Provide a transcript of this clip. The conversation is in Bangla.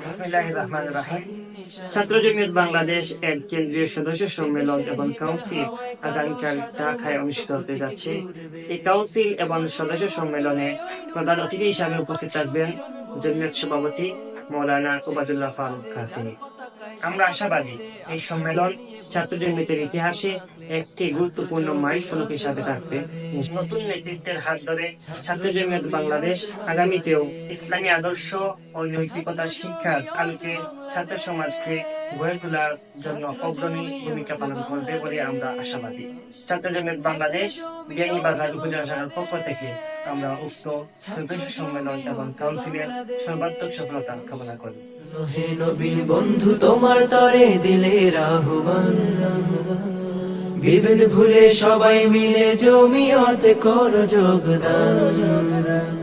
বিসমিল্লাহির রহমানির রহিম। ছাত্র জমিয়ত বাংলাদেশ এর কেন্দ্রীয় সদস্য সম্মেলন এবং কাউন্সিল আগামীকাল ঢাকায় অনুষ্ঠিত হতে যাচ্ছে। এই কাউন্সিল এবং সদস্য সম্মেলনে প্রধান অতিথি হিসাবে উপস্থিত থাকবেন জমিয়ত সভাপতি মৌলানা উবাদুল্লাহ ফারুক কাসেমি। আমরা আশাবাদী এই সম্মেলন ছাত্র জমিয়তের ইতিহাসে একটি গুরুত্বপূর্ণ মাইলফলক হিসাবে থাকবে। নতুন নেতৃত্বের হাত ধরে ছাত্র জমিয়ত বাংলাদেশ আগামীতেও ইসলামী আদর্শ ও নৈতিকতার শিক্ষার আলোকে ছাত্র সমাজকে গড়ে তোলার জন্য অগ্রণী ভূমিকা পালন করবে বলে আমরা আশাবাদী। ছাত্র জমিয়ত বাংলাদেশ বিয়ানীবাজার উপজেলা শাখার পক্ষ থেকে আমরা উক্ত সদস্য সম্মেলন এবং কাউন্সিলের সর্বাত্মক সফলতা কামনা করি। হে নবীন বন্ধু, তোমার তরে দিলের আহ্বান, বিভেদ ভুলে সবাই মিলে জমিয়তে করো যোগদান।